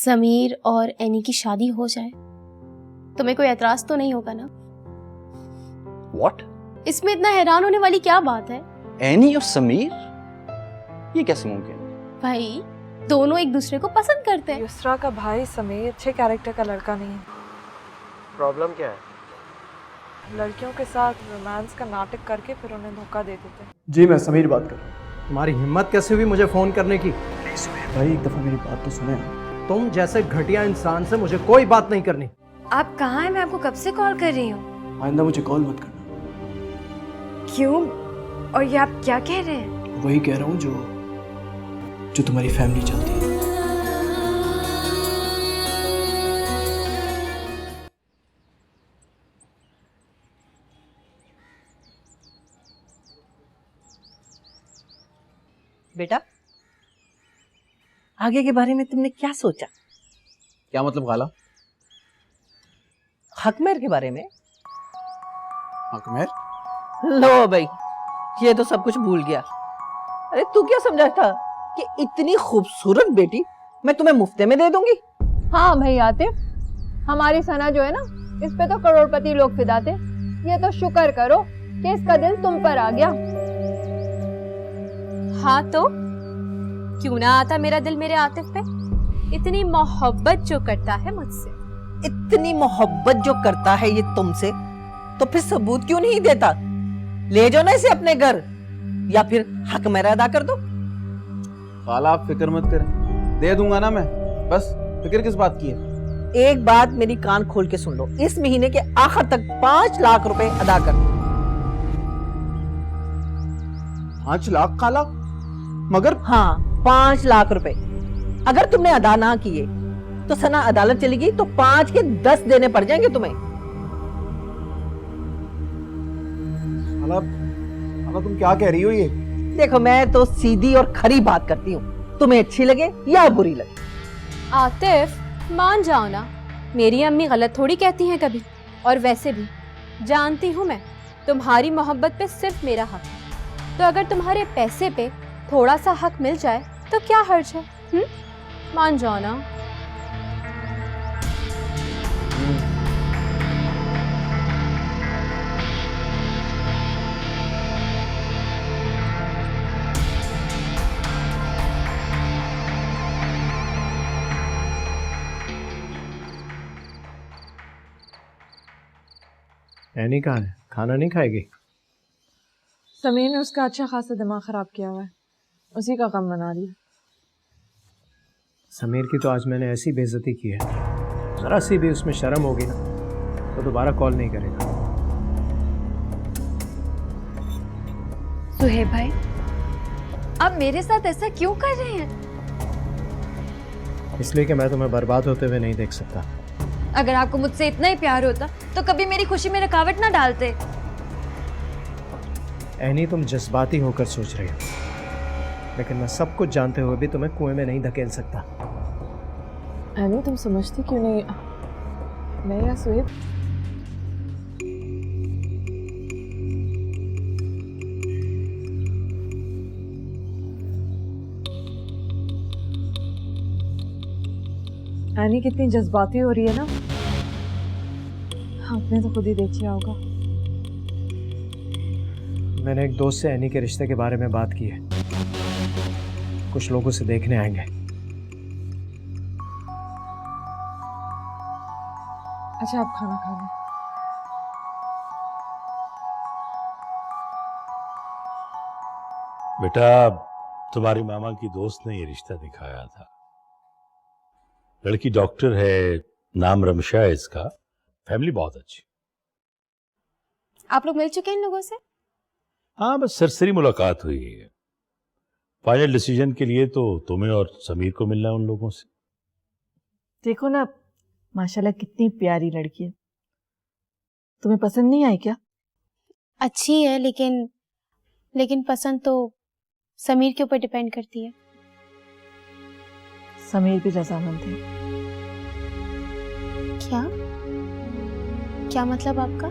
समीर और एनी की शादी हो जाए, तुम्हें कोई एतराज तो नहीं होगा ना? What? इसमें इतना हैरान होने वाली क्या बात है? एनी और समीर? ये कैसे मुमकिन है? भाई दोनों एक दूसरे को पसंद करते हैं। युसरा का भाई समीर अच्छे कैरेक्टर का लड़का नहीं है। प्रॉब्लम क्या है? लड़कियों के साथ रोमांस का नाटक करके फिर उन्हें धोखा दे देते हैं। जी मैं समीर बात कर रहा हूँ। तुम्हारी हिम्मत कैसे हुई मुझे फोन करने की? भाई एक दफा मेरी बात तो सुने। तुम जैसे घटिया इंसान से मुझे कोई बात नहीं करनी। आप कहाँ हैं? मैं आपको कब से कॉल कर रही हूँ। आइंदा मुझे कॉल मत करना। क्यों? और ये आप क्या कह रहे हैं? वही कह रहा हूँ जो तुम्हारी फैमिली चाहती है। बेटा, आगे के बारे में तुमने क्या सोचा? क्या मतलब खाला? हकमेर के बारे में? हकमेर? लो भाई, ये तो सब कुछ भूल गया। अरे तू क्या समझा था कि इतनी खूबसूरत बेटी मैं तुम्हें मुफ्ते में दे दूंगी? हाँ भाई आतिफ, हमारी सना जो है ना, इस पे तो करोड़पति लोग फिदा थे। ये तो शुक्र करो कि इसका दिल तुम पर आ गया। हाँ तो क्यों ना आता मेरा दिल मेरे आतिफ पे? इतनी मोहब्बत जो करता है मुझसे। इतनी मोहब्बत जो करता है ये तुमसे, तो फिर सबूत क्यों नहीं देता? ले जाओ ना इसे अपने घर, या फिर हक मेरा अदा कर दो। खाला आप फिक्र मत करें, दे दूंगा ना मैं। बस फिक्र किस बात की है? एक बात मेरी कान खोल के सुन लो, इस महीने के आखिर तक 5 लाख रुपए अदा कर दो। 5 लाख खाला? मगर हाँ, 5 लाख रुपए। अगर तुमने अदा ना किए तो सना अदालत चलेगी, तो 5 के 10 देने पड़ जाएंगे तुम्हें। खाला तुम क्या कह रही हो ये? देखो, मैं तो सीधी और खरी बात करती हूँ, तुम्हें अच्छी लगे या बुरी लगे। आतिफ मान जाओ ना, मेरी अम्मी गलत थोड़ी कहती हैं कभी। और वैसे भी जानती हूँ मैं, तुम्हारी मोहब्बत पे सिर्फ मेरा हक है। तो अगर तुम्हारे पैसे पे थोड़ा सा हक मिल जाए तो क्या हर्ज है? मान जाओ ना। एनी कहाँ है? खाना नहीं खाएगी? समीर ने उसका अच्छा खासा दिमाग खराब किया हुआ है, उसी का गम मना लिया। समीर की तो आज मैंने ऐसी बेइज्जती की है, जरा सी भी उसमें शर्म होगी ना तो दोबारा कॉल नहीं करेगा। सुहेब भाई, आप मेरे साथ ऐसा क्यों कर रहे हैं? इसलिए कि मैं तुम्हें बर्बाद होते हुए नहीं देख सकता। अगर आपको मुझसे इतना ही प्यार होता तो कभी मेरी खुशी में रुकावट ना डालते। एनी, तुम जज्बाती होकर सोच रही हो, लेकिन मैं सब कुछ जानते हुए भी तुम्हें कुएं में नहीं धकेल सकता। एनी, तुम समझती क्यों नहीं? मैं या सुहेब? एनी कितनी जज्बाती हो रही है ना, आपने तो खुद ही देख लिया होगा। मैंने एक दोस्त से एनी के रिश्ते के बारे में बात की है, कुछ लोगों से देखने आएंगे। अच्छा, आप खाना खा लें। बेटा, तुम्हारी मामा की दोस्त ने ये रिश्ता दिखाया था। लड़की डॉक्टर है, नाम रमशा है इसका, फैमिली बहुत अच्छी। आप लोग मिल चुके हैं इन लोगों से? हाँ, बस सरसरी मुलाकात हुई है। फाइनल डिसीजन के लिए तो तुम्हें और समीर को मिलना है उन लोगों से। देखो ना, माशाल्लाह कितनी प्यारी लड़की है। तुम्हें पसंद नहीं आई क्या? अच्छी है, लेकिन पसंद तो समीर के ऊपर डिपेंड करती है। समीर भी रजामंद है। क्या मतलब आपका?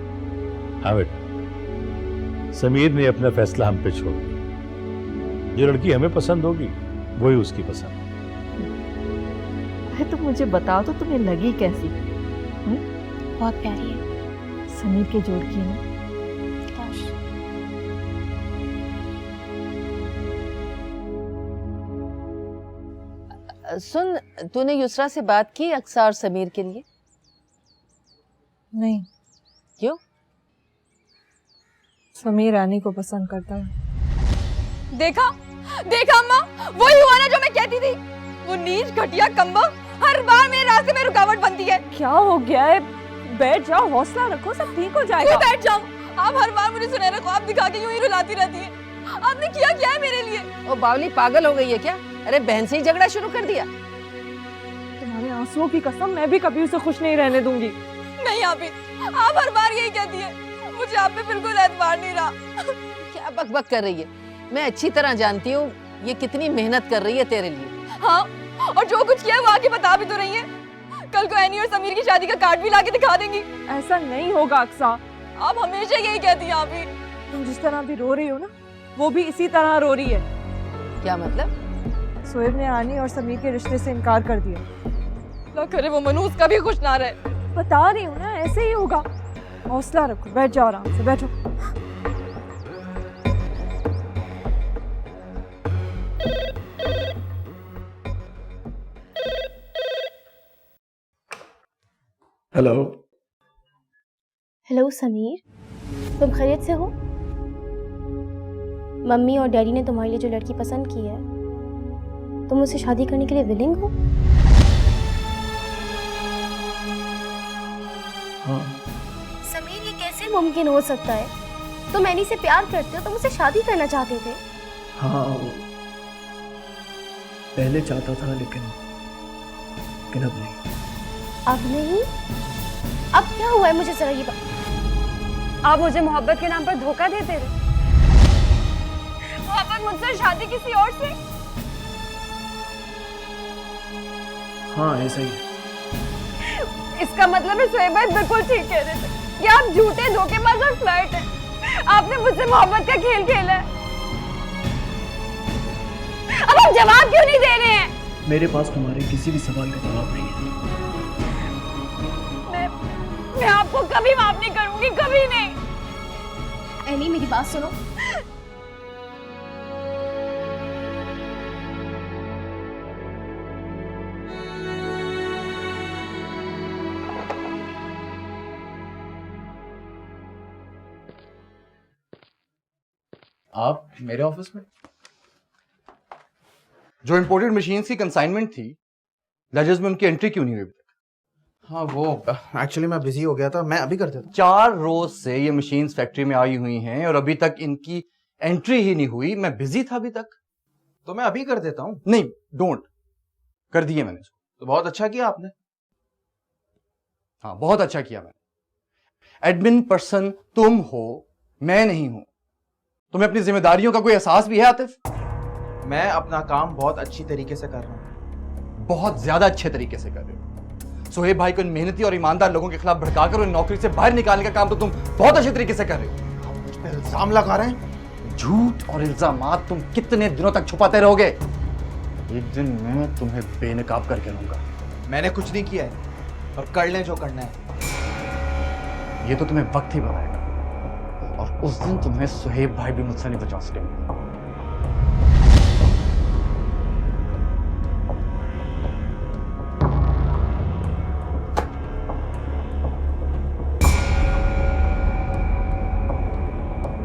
हाँ बेटा, समीर ने अपना फैसला हम पे छोड़ दिया। जो लड़की हमें पसंद होगी वही उसकी पसंद। अरे तुम मुझे बताओ तो तुम्हें लगी कैसी? बहुत प्यारी है। समीर के जोड़ की ना। काश। सुन, तूने युसरा से बात की अक्सा और समीर के लिए? नहीं। क्यों? समीर रानी को पसंद करता है। देखा देखा अम्मा, वही हुआ ना जो मैं कहती थी। वो नीच घटिया कम्बो हर बार मेरे रास्ते में रुकावट बनती है। क्या हो गया है? बैठ जाओ, हौसला रखो, सब ठीक हो जाएगा। क्यों बैठ जाऊं? आप हर बार मुझे सुनहरा ख्वाब दिखा के यूं ही रुलाती रहती है। आपने किया क्या है मेरे लिए? वो बावली पागल हो गई है क्या? अरे बहन से ही झगड़ा शुरू कर दिया। तुम्हारे आंसुओं की कसम, मैं भी कभी उसे खुश नहीं रहने दूंगी। नहीं आबिद, आप हर बार यही कहती है। मुझे आप पे बिल्कुल एतबार नहीं रहा। क्या बकबक कर रही है? मैं अच्छी तरह जानती हूँ ये कितनी मेहनत कर रही है तेरे लिए। हाँ, और जो कुछ किया है वो आके बता भी तो रही है। कल को एनी और समीर की शादी का कार्ड भी लाके दिखा देंगी। ऐसा नहीं होगा अक्सा। आप हमेशा यही कहती हैं आबिद। तुम जिस तरह भी रो रही हो ना, वो भी इसी तरह रो रही है। क्या मतलब? सोएब ने रानी और समीर के रिश्ते से इनकार कर दिया। अल्लाह करे वो मनूस कभी खुश ना रहे। बता रही हूँ ना, ऐसे ही होगा। हौसला रखो, बैठ जाओ आराम से, बैठो। हेलो। हेलो समीर, तुम खैरियत से हो? मम्मी और डैडी ने तुम्हारे लिए जो लड़की पसंद की है, तुम उससे शादी करने के लिए विलिंग हो? हाँ। समीर, ये कैसे मुमकिन हो सकता है? तुम एनी से प्यार करते हो, तुम उससे शादी करना चाहते थे। हाँ, पहले चाहता था लेकिन अब नहीं। अब नहीं? अब क्या हुआ है, मुझे जरा ये बात। आप मुझे मोहब्बत के नाम पर धोखा देते थे। मोहब्बत मुझसे, शादी किसी और से। हाँ ऐसा ही है। इसका मतलब है सोहेब भाई बिल्कुल ठीक कह रहे थे कि आप झूठे, धोखेबाज और फ्लर्ट हैं। आपने मुझसे मोहब्बत का खेल खेला है। अब आप जवाब क्यों नहीं दे रहे हैं? मेरे पास तुम्हारे किसी भी सवाल का जवाब नहीं है। मैं आपको कभी माफ नहीं करूंगी, कभी नहीं। एनी, मेरी बात सुनो। आप मेरे ऑफिस में? जो इंपोर्टेड मशीन्स की कंसाइनमेंट थी, लेजर्स में उनकी एंट्री क्यों नहीं हुई अभी तक? हाँ वो एक्चुअली मैं बिजी हो गया था, मैं अभी कर देता 4 रोज से ये मशीन्स फैक्ट्री में आई हुई हैं और अभी तक इनकी एंट्री ही नहीं हुई। मैं बिजी था अभी तक। तो मैं अभी कर देता हूँ। नहीं, डोंट। कर दिए मैंने इसको। तो बहुत अच्छा किया आपने। हाँ, बहुत अच्छा किया मैंने। एडमिन पर्सन तुम हो, मैं नहीं हूं। तुम्हें अपनी जिम्मेदारियों का कोई एहसास भी है आतिफ? मैं अपना काम बहुत अच्छी तरीके से कर रहा हूँ। बहुत ज्यादा अच्छे तरीके से कर रहे हो। सोहेब भाई को इन मेहनती और ईमानदार लोगों के खिलाफ भड़काकर उन्हें नौकरी से बाहर निकालने का काम तो तुम बहुत अच्छे तरीके से कर रहे हो। मुझ पे इल्जाम लगा रहे हैं। झूठ और इल्जामात तुम कितने दिनों तक छुपाते रहोगे? एक दिन मैं तुम्हें बेनकाब करके रहूंगा। मैंने कुछ नहीं किया है और कर लें जो करना है। ये तो तुम्हें वक्त ही बताएगा और उस दिन तुम्हें सोहेब भाई भी मुझसे नहीं बचा सकेंगे।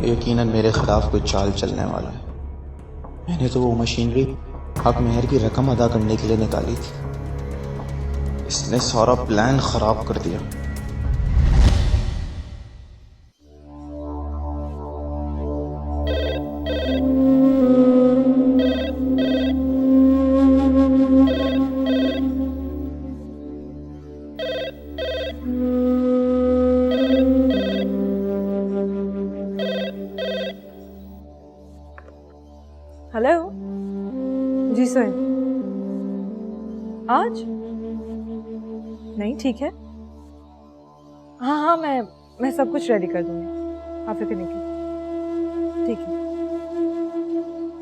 यकीनन मेरे खिलाफ कोई चाल चलने वाला है। मैंने तो वो मशीनरी हक मेहर की रकम अदा करने के लिए निकाली थी। इसने सारा प्लान खराब कर दिया। हेलो जी सर। आज नहीं, ठीक है। हाँ हाँ, मैं सब कुछ रेडी कर दूंगी, आप फिक्र नहीं कीजिए। ठीक है,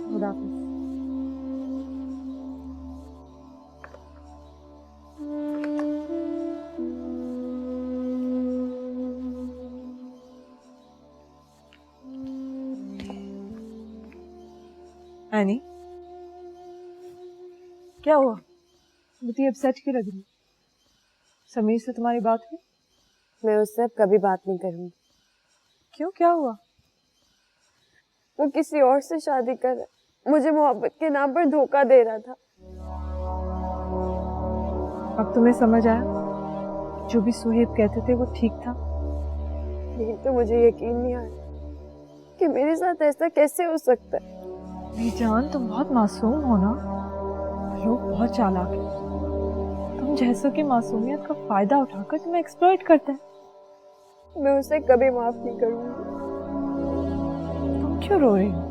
खुदा हाफिज़। एनी, क्या हुआ? इतनी अपसेट क्यों लग रही? समीर से तुम्हारी बात हुई? मैं उससे अब कभी बात नहीं करूंगी। क्यों, क्या हुआ? वो किसी और से शादी कर रहा, मुझे मोहब्बत के नाम पर धोखा दे रहा था। अब तुम्हें समझ आया जो भी सुहेब कहते थे वो ठीक था? लेकिन तो मुझे यकीन नहीं आ रहा कि मेरे साथ ऐसा कैसे हो सकता है। मेरी जान, तुम बहुत मासूम हो ना, लोग बहुत चालाक हैं। तुम जैसों की मासूमियत का फायदा उठाकर तुम्हें एक्सप्लॉइट करते हैं। मैं उसे कभी माफ नहीं करूंगी। तुम क्यों रो रही हो?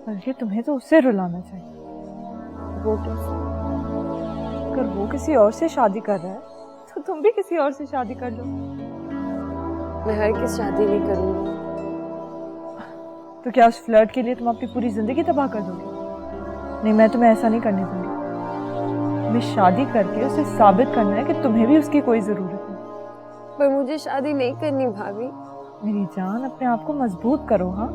बल्कि तुम्हें तो उससे रुलाना चाहिए। वो कैसे? अगर वो किसी और से शादी कर रहा है तो तुम भी किसी और से शादी कर लो। मैं हर किस शादी नहीं करूंगी। तो क्या उस फ्लर्ट के लिए तुम अपनी पूरी जिंदगी तबाह कर दोगे? नहीं, मैं तुम्हें ऐसा नहीं करने दूंगी। तुम्हें शादी करके उसे साबित करना है कि तुम्हें भी उसकी कोई जरूरत नहीं। पर मुझे शादी नहीं करनी भाभी। मेरी जान, अपने आप को मजबूत करो। हाँ,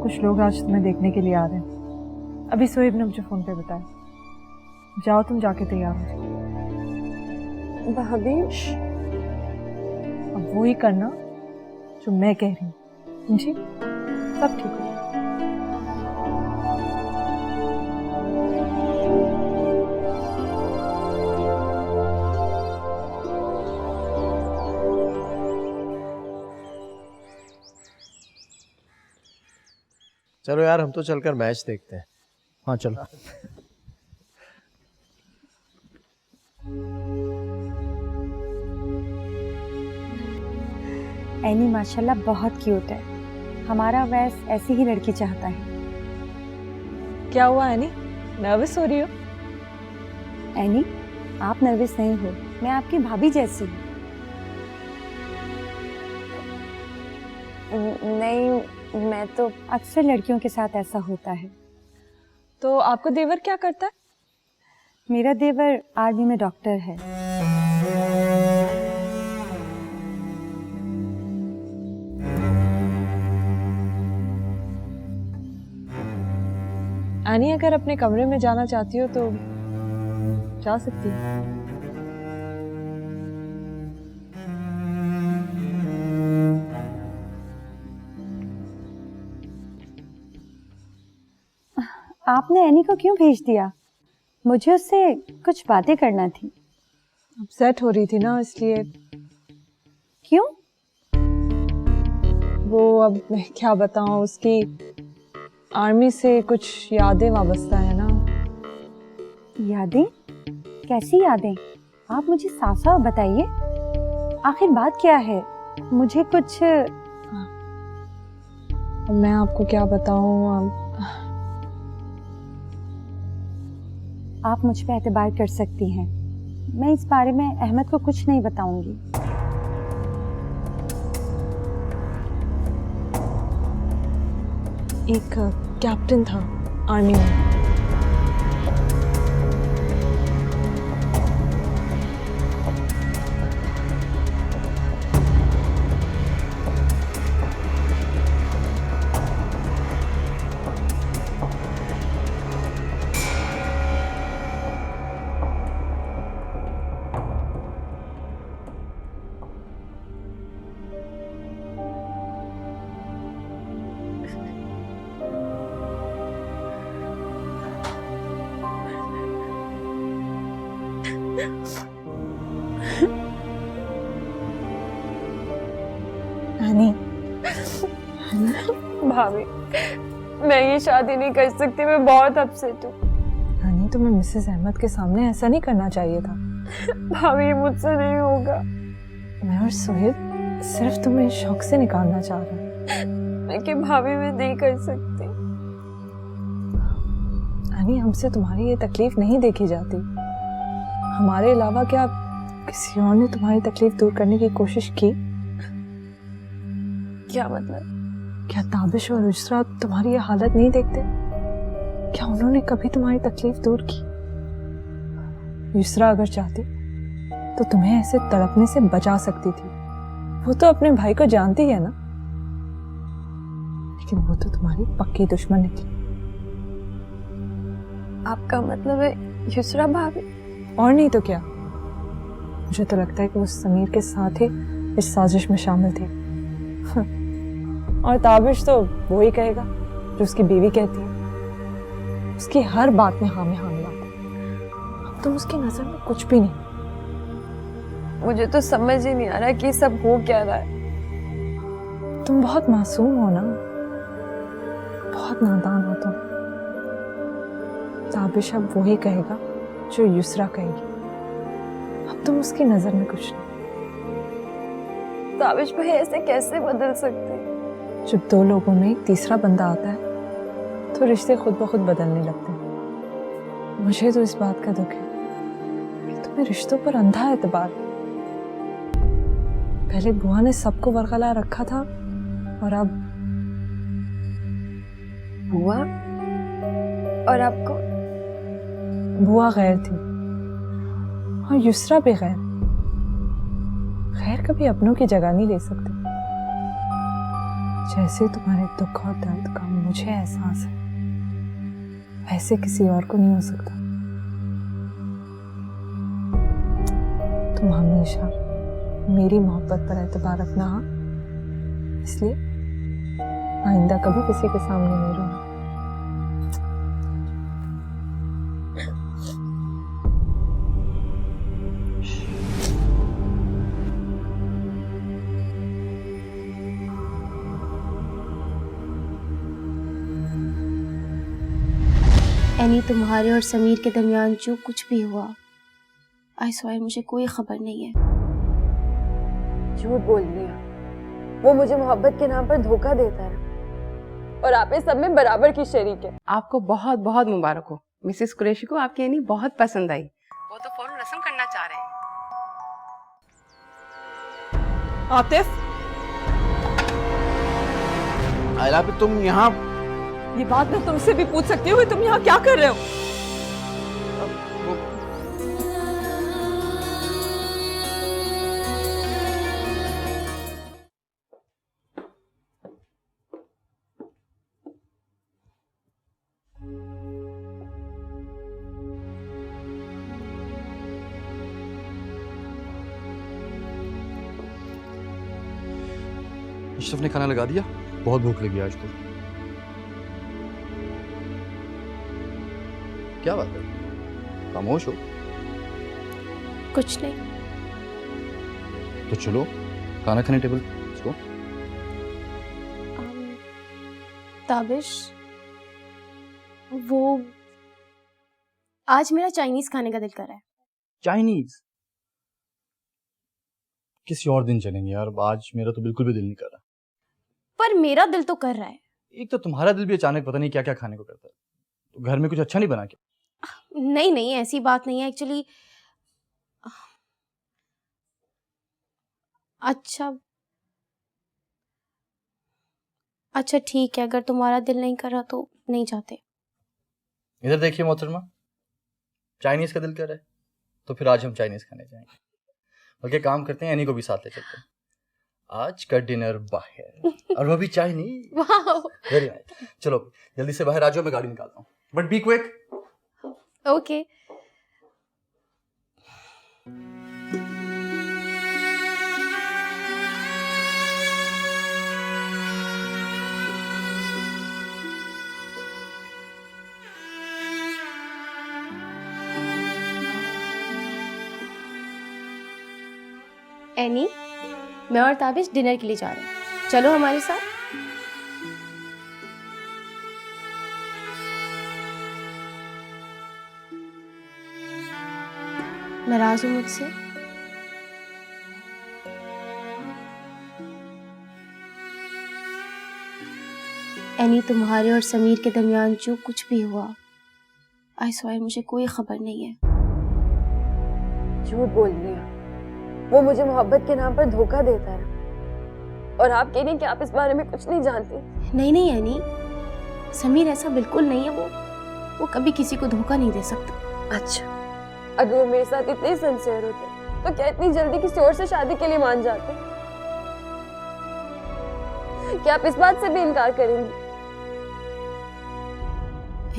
कुछ लोग आज तुम्हें देखने के लिए आ रहे हैं। अभी सोहेब ने मुझे फोन पे बताया। जाओ, तुम जाके तैयार हो जाओ। भाभी, अब वो ही करना जो मैं कह रही हूँ, समझी? सब ठीक हो। चलो यार, हम तो चलकर मैच देखते हैं। हाँ चलो। एनी माशाल्लाह बहुत क्यूट है। हमारा वैस ऐसी ही लड़की चाहता है। क्या हुआ एनी, नर्वस हो रही हो? एनी, आप नर्वस नहीं हो, मैं आपकी भाभी जैसी हूँ। नहीं, मैं तो अक्सर लड़कियों के साथ ऐसा होता है। तो आपका देवर क्या करता है? मेरा देवर आर्मी में डॉक्टर है। एनी, अगर अपने कमरे में जाना चाहती हो तो जा सकती है। आपने एनी को क्यों भेज दिया? मुझे उससे कुछ बातें करना थी। अपसेट हो रही थी ना, इसलिए। क्यों? वो, अब मैं क्या बताऊं, उसकी आर्मी से कुछ यादें वाबस्ता है ना। यादें? कैसी यादें? आप मुझे साफ साफ बताइए, आखिर बात क्या है? मुझे कुछ। मैं आपको क्या बताऊं? आप मुझ पे एतबार कर सकती हैं। मैं इस बारे में अहमद को कुछ नहीं बताऊंगी। एक कैप्टन था आर्मी में। एनी, भाभी, मैं ये शादी नहीं कर सकती। मैं बहुत अपसेट हूँ। एनी, तुम्हें मिसेस अहमद के सामने ऐसा नहीं करना चाहिए था। भाभी, मुझसे नहीं होगा। मैं और सोहेब सिर्फ तुम्हें शौक से निकालना चाह रहे हैं। लेकिन भाभी, मैं नहीं कर सकती। एनी, हमसे तुम्हारी ये तकलीफ नहीं देखी जाती। हमारे अलावा क्या किसी और ने तुम्हारी तकलीफ दूर करने की कोशिश की? क्या मतलब? क्या ताबिश और युसरा तुम्हारी ये हालत नहीं देखते? क्या उन्होंने कभी तुम्हारी तकलीफ दूर की? युसरा अगर चाहती तो तुम्हें ऐसे तड़पने से बचा सकती थी। वो तो अपने भाई को जानती है ना। लेकिन वो तो तुम्हारी पक्की दुश्मन निकली। आपका मतलब है युसरा भाभी? और नहीं तो क्या, मुझे तो लगता है कि वो समीर के साथ ही इस साजिश में शामिल थी। और ताबिश तो वो ही कहेगा जो उसकी बीवी कहती है। उसकी हर बात में हाँ मिलाता है। अब तुम उसकी नजर में कुछ भी नहीं। मुझे तो समझ ही नहीं आ रहा कि सब हो क्या रहा है। तुम बहुत मासूम हो ना, बहुत नादान हो तुम। ताबिश अब वही कहेगा जो युसरा कहेगी। अब तुम उसकी नजर में कुछ नहीं। ताबिश भाई ऐसे कैसे बदल सकते हैं? जब दो लोगों में एक तीसरा बंदा आता है तो रिश्ते खुद ब खुद बदलने लगते हैं। मुझे तो इस बात का दुख है कि तुम्हें रिश्तों पर अंधा एतबार। पहले बुआ ने सबको बरकरार रखा था और अब बुआ? और आपको? बुआ गैर थी और युसरा भी गैर। खैर कभी अपनों की जगह नहीं ले सकते। जैसे तुम्हारे दुख और दर्द का मुझे एहसास है, वैसे किसी और को नहीं हो सकता। तुम हमेशा मेरी मोहब्बत पर एतबार रखना, हाँ? इसलिए आइंदा कभी किसी के सामने नहीं रोना। एनी, तुम्हारे और समीर के दरमियान जो कुछ भी हुआ, आई स्वेयर मुझे कोई खबर नहीं है। झूठ बोल दिया। वो मुझे मोहब्बत के नाम पर धोखा देता है और आप इस सब में बराबर की शरीक है। आपको बहुत बहुत मुबारक हो। मिसेस कुरैशी को आपकी एनी बहुत पसंद आई। वो तो फौरन रस्म करना चाह रहे हैं। आतिफ, आयला पे तुम यहाँ? ये बात मैं तुमसे भी पूछ सकती हूँ, तुम यहाँ क्या कर रहे हो? अशरफ ने खाना लगा दिया? बहुत भूख लगी आज तो। क्या बात है, खामोश हो? कुछ नहीं। तो चलो खाना खाने टेबल। Let's go। ताबिश, वो आज मेरा चाइनीज खाने का दिल कर रहा है। चाइनीज? किसी और दिन चलेंगे यार, आज मेरा तो बिल्कुल भी दिल नहीं कर रहा। पर मेरा दिल तो कर रहा है। एक तो तुम्हारा दिल भी अचानक पता नहीं क्या क्या खाने को करता है। तो घर में कुछ अच्छा नहीं बना क्या? नहीं नहीं, ऐसी बात नहीं है एक्चुअली। अच्छा ठीक है, अगर तुम्हारा दिल नहीं कर रहा तो नहीं जाते। इधर देखिए मोहतरमा, चाइनीज का दिल कर रहा है तो फिर आज हम चाइनीज खाने जाएंगे। बल्कि काम करते हैं, एनी को भी साथ ले चलते हैं। आज का डिनर बाहर, और वो भी चाइनीज। Very nice. चलो जल्दी से बाहर आ जाओ, मैं गाड़ी निकालता हूँ, but be quick. Okay. Any, मैं और ताबिश डिनर के लिए जा रहे हैं, चलो हमारे साथ। नाराज हो मुझसे? एनी, तुम्हारे और समीर के दरमियान जो कुछ भी हुआ, आई स्वेयर मुझे कोई खबर नहीं है। झूठ बोल दिया। वो मुझे मोहब्बत के नाम पर धोखा देता है और आप कह रही हैं कि आप इस बारे में कुछ नहीं जानती। नहीं नहीं एनी, समीर ऐसा बिल्कुल नहीं है। वो कभी किसी को धोखा नहीं दे सकता। अच्छा, अगर वो मेरे साथ इतने सिंसियर होते तो क्या इतनी जल्दी किसी और से शादी के लिए मान जाते? क्या आप इस बात से भी इनकार करेंगी?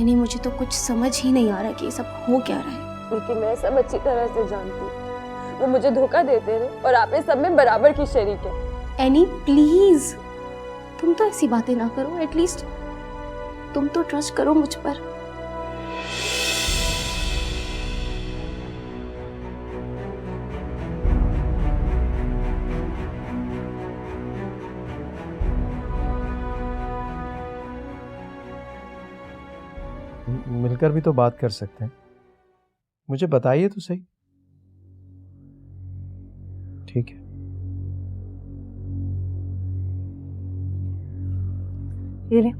एनी, मुझे तो कुछ समझ ही नहीं आ रहा कि ये सब हो क्या रहा है। लेकिन मैं सब अच्छी तरह से जानती हूँ। वो मुझे धोखा देते रहे और आप इस सब में बराबर की शरीक है। एनी प्लीज, तुम तो ऐसी बातें ना करो। एटलीस्ट तुम तो ट्रस्ट करो मुझ पर। मिलकर भी तो बात कर सकते हैं। मुझे बताइए तो सही। ठीक है। ये ले।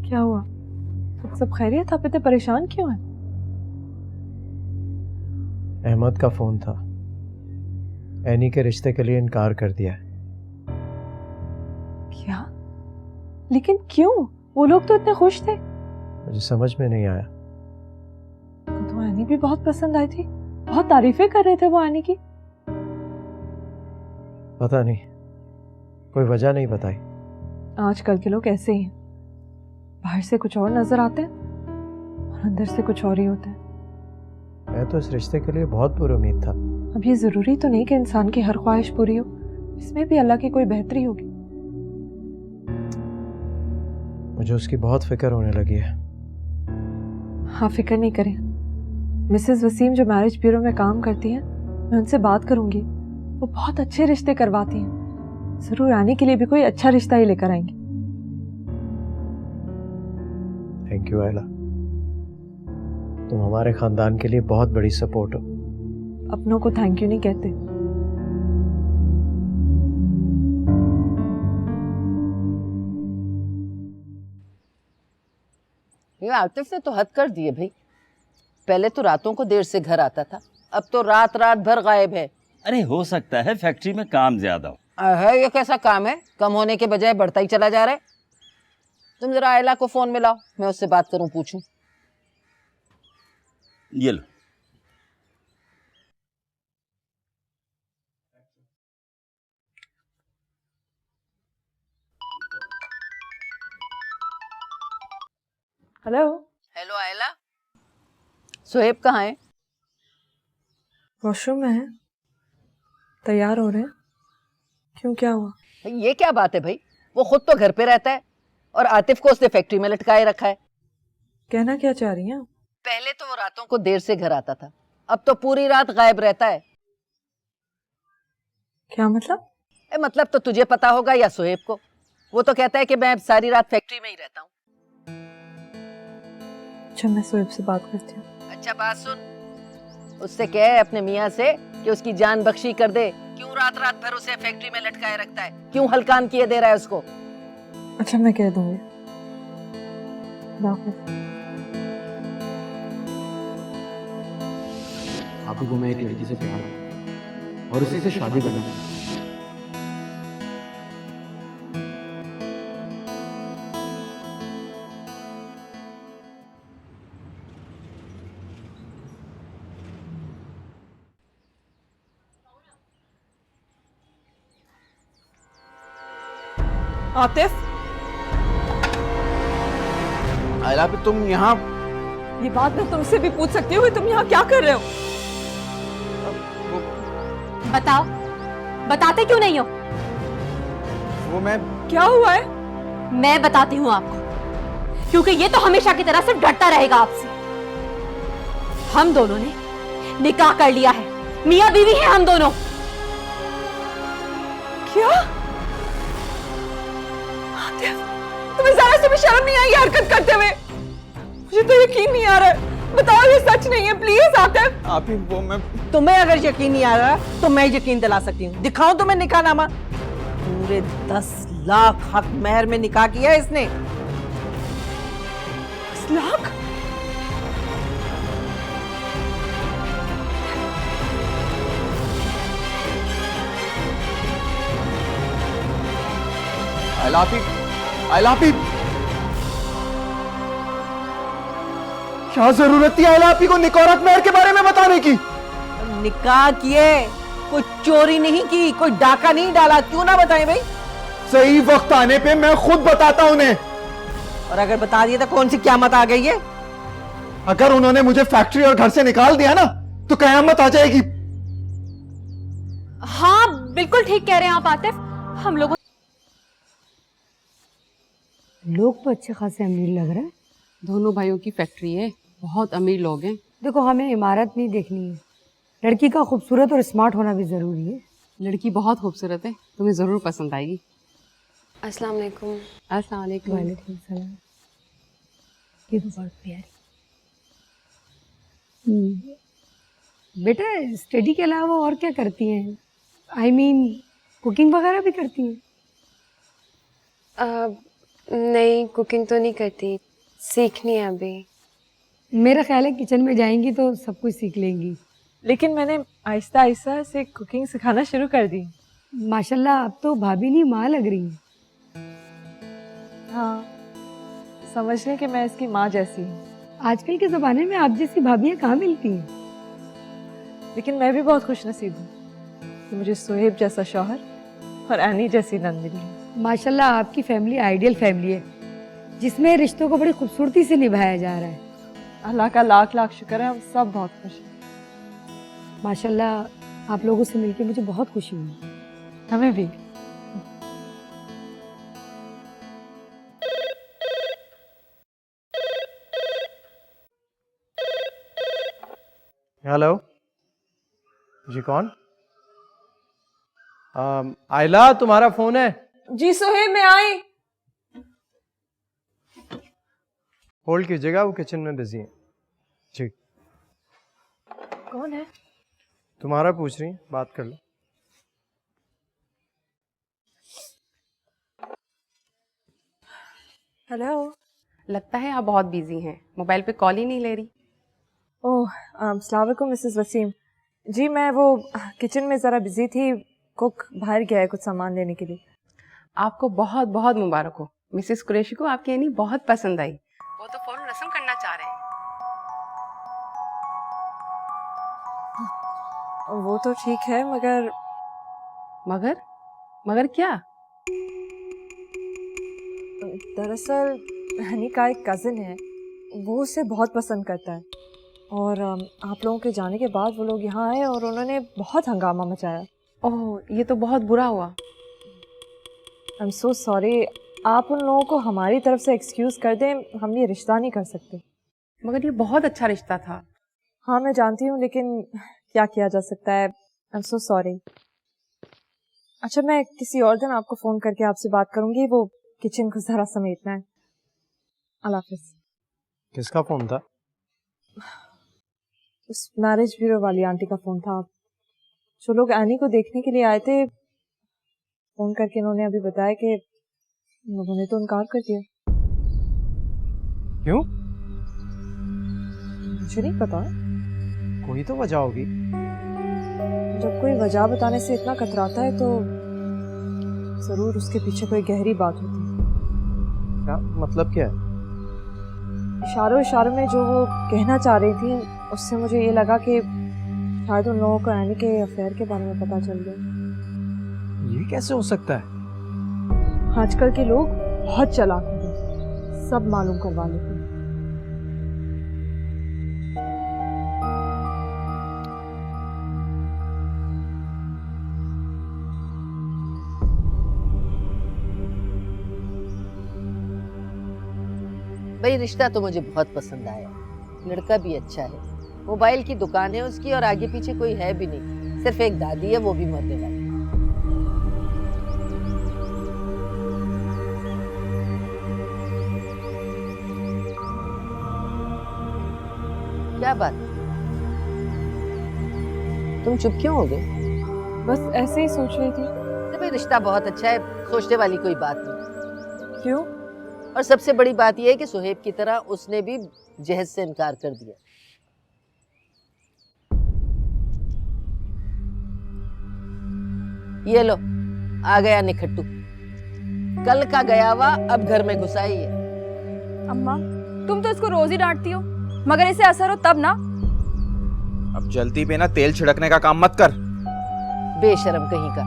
क्या हुआ? सब खैरियत? आप इतने परेशान क्यों हैं? अहमद का फोन था। एनी के रिश्ते के लिए इनकार कर दिया है। क्या? लेकिन क्यों? वो लोग तो इतने खुश थे। मुझे समझ में नहीं आया। तो एनी भी बहुत पसंद आई थी, बहुत तारीफें कर रहे थे वो एनी की। पता नहीं, कोई वजह नहीं बताई। आजकल के लोग ऐसे ही हैं, बाहर से कुछ और नजर आते हैं और अंदर से कुछ और ही होते हैं। मैं तो इस रिश्ते के लिए बहुत पुरुमीद था। अब ये जरूरी तो नहीं कि इंसान की हर ख्वाहिश पूरी हो, इसमें भी अल्लाह की कोई बेहतरी होगी। मुझे उसकी बहुत फिक्र होने लगी है। हाँ, फिक्र नहीं करें। मिसेस वसीम जो मैरिज ब्यूरो में काम करती हैं, मैं उनसे बात करूंगी। वो बहुत अच्छे रिश्ते करवाती हैं। जरूर आने के लिए भी कोई अच्छा रिश्ता ही लेकर आएंगी। थैंक यू आयला, तुम हमारे खानदान के लिए बहुत बड़ी सपोर्ट हो। अपनों को थैंक यू नहीं कहते। ये आतिफ ने तो हद कर दिए भाई। पहले तो रातों को देर से घर आता था, अब तो रात रात भर गायब है। अरे हो सकता है फैक्ट्री में काम ज्यादा हो। है, ये कैसा काम है? कम होने के बजाय बढ़ता ही चला जा रहा है। तुम जरा आयला को फोन मिलाओ, मैं उससे बात करूं, पूछूं। ये लो। हेलो। हेलो आयला, सुहेब कहाँ है? वॉशरूम में है, तैयार हो रहे हैं। क्यों, क्या हुआ? ये क्या बात है भाई? वो खुद तो घर पे रहता है और आतिफ को उसने फैक्ट्री में लटकाए रखा है। कहना क्या चाह रही हैं? पहले तो वो रातों को देर से घर आता था, अब तो पूरी रात गायब रहता है। क्या मतलब? मतलब तो तुझे पता होगा या सुहेब को। वो तो कहता है कि मैं अब सारी रात फैक्ट्री में ही रहता हूँ। अच्छा, मैं सुहेब से बात करती हूँ। अच्छा बात सुन, उससे कह अपने मियाँ से कि उसकी जान बख्शी कर दे। क्यों रात रात भर उसे फैक्ट्री में लटकाए रखता है? क्यों हलकान किए दे रहा है उसको? अच्छा, मैं कह दूंगी। आप को मैं एक लड़की से प्यार हूँ और उसी से शादी करना चाहता हूँ। आतिफ, आयला भी तुम यहाँ? ये बात मैं तुमसे भी पूछ सकती हूँ कि तुम यहाँ क्या कर रहे हो? बताओ, बताते क्यों नहीं हो? वो मैं... क्या हुआ है? मैं बताती हूँ आपको, क्योंकि ये तो हमेशा की तरह से डरता रहेगा आपसे। हम दोनों ने निकाह कर लिया है, मियाँ बीवी हैं हम दोनों। क्या? तुम्हें जरा से भी शर्म नहीं आई हरकत करते हुए? मुझे तो यकीन नहीं आ रहा है। बताओ ये सच नहीं है प्लीज आतिफ। आप ही वो मैं... तुम्हें अगर यकीन नहीं आ रहा तो मैं यकीन दिला सकती हूँ। दिखाऊं तुम्हें निकाहनामा? पूरे 10 लाख हक मेहर में निकाह किया है इसने। 10 लाख? आयलापी, क्या जरूरत थी आयलापी को निकोरत मेहर के बारे में बताने की? निकाह किए कोई चोरी नहीं की, कोई डाका नहीं डाला, क्यों ना बताएं भाई? सही वक्त आने पे मैं खुद बताता हूं उन्हें। और अगर बता दिया तो कौन सी क़यामत आ गई है? अगर उन्होंने मुझे फैक्ट्री और घर से निकाल दिया ना तो कयामत आ जाएगी। हाँ बिल्कुल ठीक कह रहे हैं आप आतिफ। हम लोगों लोग तो अच्छे खासे अमीर लग रहे हैं। दोनों भाइयों की फैक्ट्री है, बहुत अमीर लोग हैं। देखो हमें इमारत नहीं देखनी है, लड़की का खूबसूरत और स्मार्ट होना भी जरूरी है। लड़की बहुत खूबसूरत है, तुम्हें जरूर पसंद आएगी। अस्सलाम वालेकुम। अस्सलाम वालेकुम। वालेकुम सलाम। ये तो बहुत प्यारी। बेटा स्टडी के अलावा और क्या करती हैं? आई मीन कुकिंग वगैरह भी करती हैं? नहीं, कुकिंग तो नहीं करती, सीखनी है अभी। मेरा ख्याल है किचन में जाएंगी तो सब कुछ सीख लेंगी। लेकिन मैंने आहिस्ता आहिस्ता से कुकिंग सिखाना शुरू कर दी। माशाल्लाह अब तो भाभी नहीं माँ लग रही है। हाँ, समझ लें कि मैं इसकी माँ जैसी हूँ। आजकल के ज़माने में आप जैसी भाभियाँ कहाँ मिलती हैं? लेकिन मैं भी बहुत खुश नसीब हूँ कि मुझे सोहेब जैसा शौहर और एनी जैसी नंद मिली है। माशाल्लाह आपकी फैमिली आइडियल फैमिली है जिसमें रिश्तों को बड़ी खूबसूरती से निभाया जा रहा है। अल्लाह का लाख लाख शुक्र है, हम सब बहुत खुश हैं। माशाल्लाह आप लोगों से मिलकर मुझे बहुत खुशी हुई। हमें भी। हेलो जी, कौन? आयला तुम्हारा फोन है? जी सोहेब मैं आई। होल्ड कीजिएगा, वो किचन में बिजी है। जी। कौन है? तुम्हारा पूछ रही है, बात कर लो। हेलो। लगता है आप बहुत बिजी हैं, मोबाइल पे कॉल ही नहीं ले रही। ओह अस्सलाम वालेकुम मिसेस वसीम। जी मैं वो किचन में ज़रा बिजी थी, कुक बाहर गया है कुछ सामान लेने के लिए। आपको बहुत बहुत मुबारक हो, मिसेस कुरैशी को आपकी यानी बहुत पसंद आई। वो तो फौरन रस्म करना चाह रहे हैं। वो तो ठीक है मगर मगर क्या? दरअसल हनी का एक कज़न है, वो उसे बहुत पसंद करता है और आप लोगों के जाने के बाद वो लोग यहाँ आए और उन्होंने बहुत हंगामा मचाया। ओह ये तो बहुत बुरा हुआ। I am so sorry. आप उन लोगों को हमारी तरफ से एक्सक्यूज़ कर दें, हम ये रिश्ता नहीं कर सकते। मगर ये बहुत अच्छा रिश्ता था। हाँ मैं जानती हूँ, लेकिन क्या किया जा सकता है। I am so sorry. अच्छा मैं किसी और दिन आपको फ़ोन करके आपसे बात करूँगी, वो किचन को ज़रा समेटना है। अल्लाह हाफ़िज़। किसका फोन था? उस मैरिज ब्यूरो वाली आंटी का फ़ोन था। जो लोग एनी को देखने के लिए आए थे, फ़ोन करके इन्होंने अभी बताया कि उन्होंने तो इनकार कर दिया। क्यों? मुझे नहीं पता। कोई तो वजह होगी। जब कोई वजह बताने से इतना कतराता है तो जरूर उसके पीछे कोई गहरी बात होती है। क्या मतलब क्या है? इशारों में जो वो कहना चाह रही थी, उससे मुझे ये लगा कि शायद उन लोगों को एनी के अफेयर के बारे में पता चल गया। ये कैसे हो सकता है? आजकल के लोग बहुत चालाक हैं, सब मालूम करवा लेते हैं। भाई रिश्ता तो मुझे बहुत पसंद आया, लड़का भी अच्छा है, मोबाइल की दुकान है उसकी और आगे पीछे कोई है भी नहीं, सिर्फ एक दादी है, वो भी मरने वाली। क्या बात, तुम चुप क्यों हो गए? बस ऐसे ही सोच रही थी। भाई रिश्ता बहुत अच्छा है, सोचने वाली कोई बात नहीं। क्यों? और सबसे बड़ी बात यह है कि सुहेब की तरह उसने भी जहेज से इनकार कर दिया। ये लो आ गया निखट्टू, कल का गया हुआ अब घर में घुसा ही है। अम्मा तुम तो इसको रोज ही डांटती हो, मगर इसे असर हो तब ना। अब जल्दी पे ना तेल छिड़कने का काम मत कर। बेशरम कहीं का।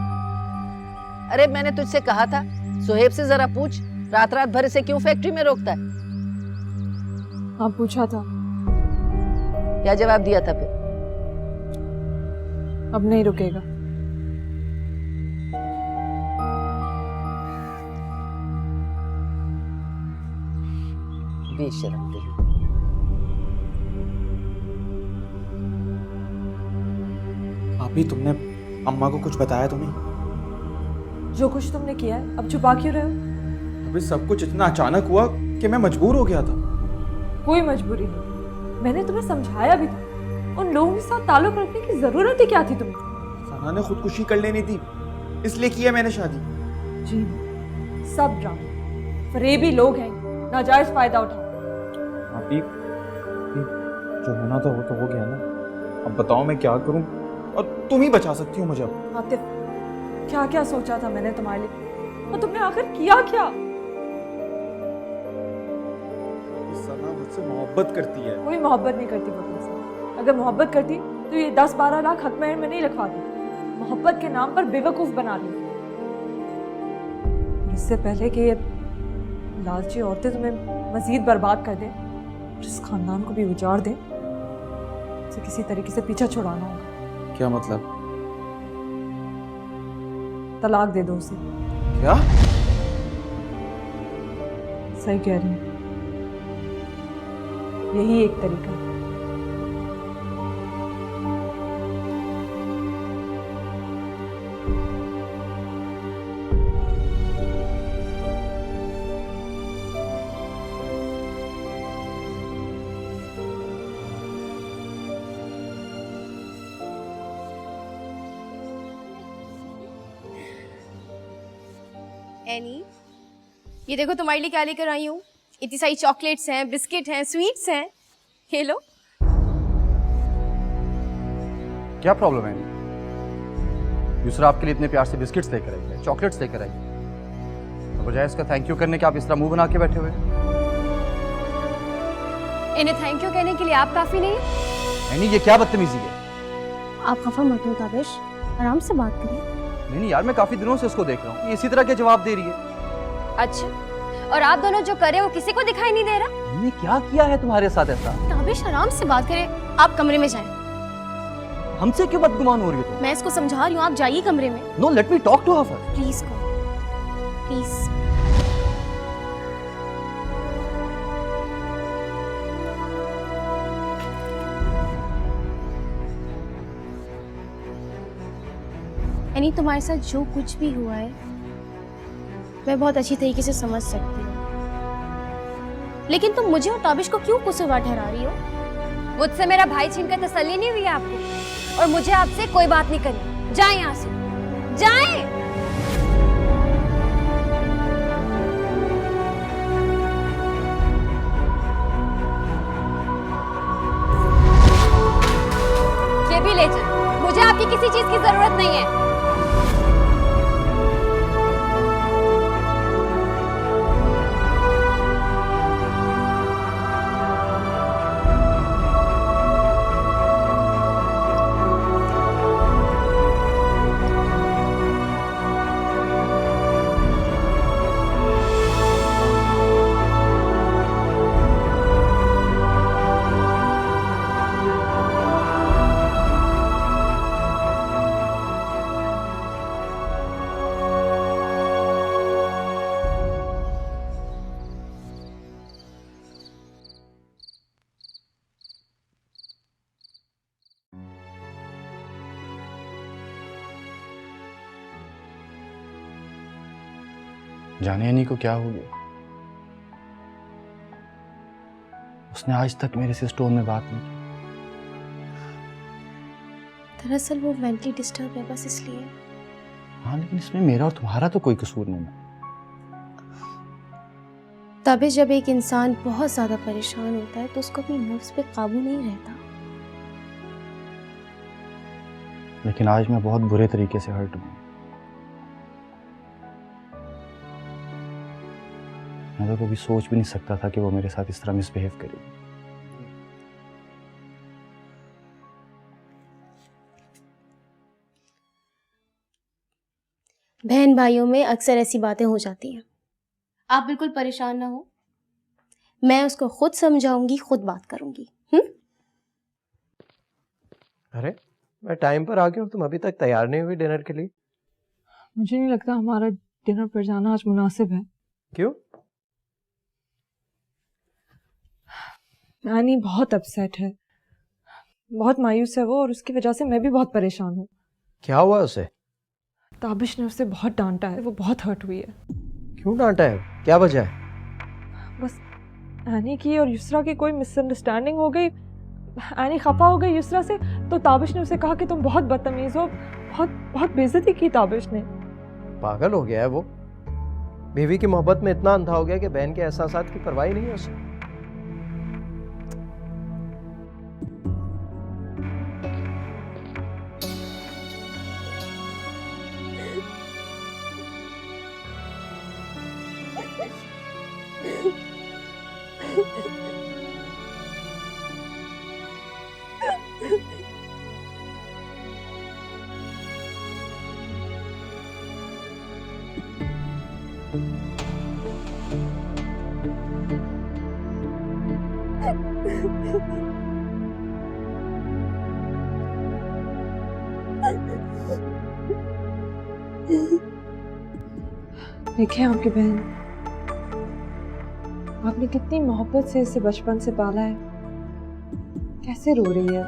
अरे मैंने तुझसे कहा था सुहेब से जरा पूछ, रात रात भर इसे क्यों फैक्ट्री में रोकता है? हाँ पूछा था। क्या जवाब दिया था फिर? अब नहीं रुकेगा। बेशरम कहीं। भाभी तुमने अम्मा को कुछ बताया तो नहीं? जो कुछ तुमने किया है अब छुपा क्यों रहे हो? अभी सब कुछ इतना अचानक हुआ कि मैं मजबूर हो गया था। कोई मजबूरी नहीं, मैंने तुम्हें समझाया भी था। उन लोगों के साथ ताल्लुक रखने की जरूरत ही क्या थी तुम्हें? सना ने खुदकुशी कर लेनी थी, इसलिए किया मैंने शादी। जी सब ड्रामा, फरेबी लोग हैं, नाजायज फायदा उठा। अभी जो होना था वो तो हो गया ना। अब बताओ मैं क्या करूं, और तुम ही बचा सकती हो मुझे। आतिफ, क्या क्या सोचा था मैंने तुम्हारे लिए, और तुमने आखिर किया क्या? सना मुझसे मोहब्बत करती है। कोई मोहब्बत नहीं करती वो तुमसे। अगर मोहब्बत करती तो ये 10-12 लाख हक महर में नहीं लिखवाती, मोहब्बत के नाम पर बेवकूफ बना दी। इससे पहले कि ये लालची औरतें तुम्हें मजीद बर्बाद कर दें और इस खानदान को भी उजाड़ दें, उसे किसी तरीके से पीछा छुड़ाना होगा। क्या मतलब? तलाक दे दो उसे। क्या? सही कह रही हूँ, यही एक तरीका है। एनी, ये देखो तुम्हारे लिए क्या लेकर आई हूँ। इतनी सारी चॉकलेट्स हैं, बिस्किट हैं, स्वीट्स हैं, ये लो। क्या प्रॉब्लम है? दूसरा आपके लिए इतने प्यार से बिस्किट्स लेकर आई है, चॉकलेट्स लेकर आई है, बजाय इसका थैंक यू करने के आप इस तरह मुंह बना के बैठे हुए। इन्हें थैंक यू कहने के लिए आप काफी नहीं? नहीं, ये क्या बदतमीजी है? आप खफा मत हो ताबिश, आराम से बात करिए। नहीं यार, मैं काफी दिनों से उसको देख रहा हूँ, ये इसी तरह के जवाब दे रही है। अच्छा, और आप दोनों जो कर रहे हो वो किसी को दिखाई नहीं दे रहा? हमने क्या किया है तुम्हारे साथ ऐसा? ताबिश आराम से बात करें, आप कमरे में जाएं। हमसे क्यों बदगुमान हो रही हो तुम? मैं इसको समझा रही हूँ, आप जाइए कमरे में। No, let me talk to her first. Please go, please. यानी तुम्हारे साथ जो कुछ भी हुआ है मैं बहुत अच्छी तरीके से समझ सकती हूँ, लेकिन तुम मुझे और ताबिश को क्यों कसूरवार ठहरा रही हो? मुझसे मेरा भाई छीनकर तसल्ली नहीं हुई आपको, और मुझे आपसे कोई बात नहीं करनी। जाएं यहाँ से, जाएं। ये भी ले जाएं, मुझे आपकी किसी चीज की जरूरत नहीं है। जाने यानी को क्या हो गया? उसने आज तक मेरे से स्टोर में बात नहीं की। दरअसल वो मेंटली डिस्टर्ब है, बस इसलिए। हाँ, लेकिन इसमें मेरा और तुम्हारा तो कोई कसूर नहीं है। तभी जब एक इंसान बहुत ज्यादा परेशान होता है तो उसको अपनी नफ्स पे काबू नहीं रहता। लेकिन आज मैं बहुत बुरे तरीके से हर्ट हूँ। मैं तो कभी सोच भी नहीं सकता था कि वो मेरे साथ इस तरह मिसबिहेव करेगी। बहन भाइयों में अक्सर ऐसी बातें हो जाती हैं। आप बिल्कुल परेशान ना हो, मैं उसको खुद समझाऊंगी, खुद बात करूंगी। अरे मैं टाइम पर आ गया हूँ, तुम अभी तक तैयार नहीं हुई डिनर के लिए? मुझे नहीं लगता हमारा डिनर पर जाना आज मुनासिब है। क्यों? यानी बहुत अपसेट है, बहुत मायूस है वो, और उसकी वजह से मैं भी बहुत परेशान हूँ। क्या हुआ उसे? ताबिश ने उसे बहुत डांटा है, वो बहुत हर्ट हुई है। क्यों डांटा है? क्या वजह है? बस एनी की और युसरा की कोई मिसअंडरस्टैंडिंग हो गई। एनी खफा हो गई युसरा से, तो ताबिश ने उसे कहा कि तुम बहुत बदतमीज हो। बहुत बहुत बेइज्जती की ताबिश ने। पागल हो गया है वो। बीवी की मोहब्बत में इतना अंधा हो गया कि बहन के एहसासात की परवाह ही नहीं है उसे। देखिए आपकी बहन, आपने कितनी मोहब्बत से इसे बचपन से पाला है, कैसे रो रही है।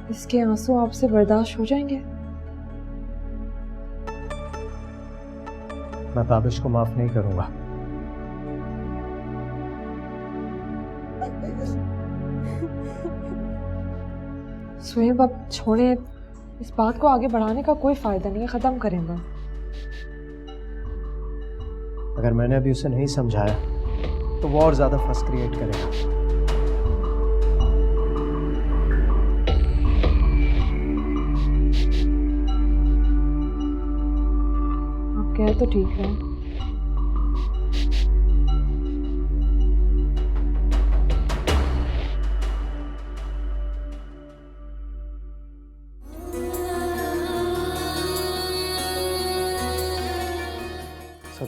इसके आंसू आपसे बर्दाश्त हो जाएंगे? मैं ताबिश को माफ नहीं करूंगा। सुहेब अब छोड़े, इस बात को आगे बढ़ाने का कोई फायदा नहीं है, खत्म करें बस। अगर मैंने अभी उसे नहीं समझाया तो वो और ज्यादा फस क्रिएट करेगा। आप कह तो ठीक है।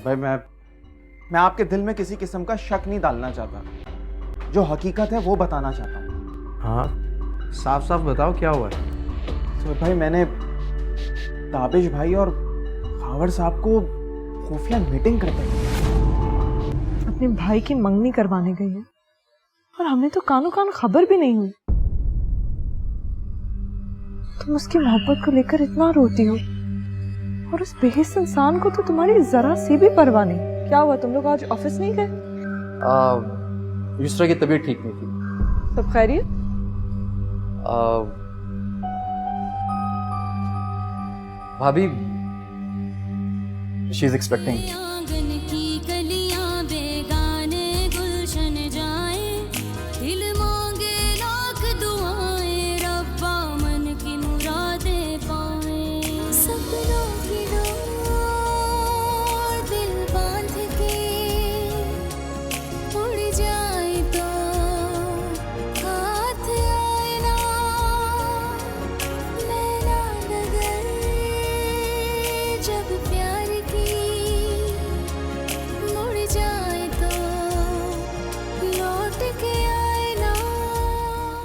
भाई मैं आपके दिल में किसी किस्म का शक नहीं डालना चाहता, जो हकीकत है वो बताना चाहता हूँ। हाँ साफ साफ बताओ क्या हुआ है? तो भाई मैंने ताबिश भाई और खावर साहब को खुफिया मीटिंग करते अपने भाई की मंगनी करवाने गई है और हमें तो कानो कान खबर भी नहीं हुई। तुम उसकी मोहब्बत को लेकर इतना रोती हो और उस बेहिस इंसान को तो तुम्हारी जरा सी भी परवाह नहीं। क्या हुआ, तुम लोग आज ऑफिस नहीं गए? युसरा की तबीयत ठीक नहीं थी। सब खैरियत? भाभी शी इज एक्सपेक्टिंग।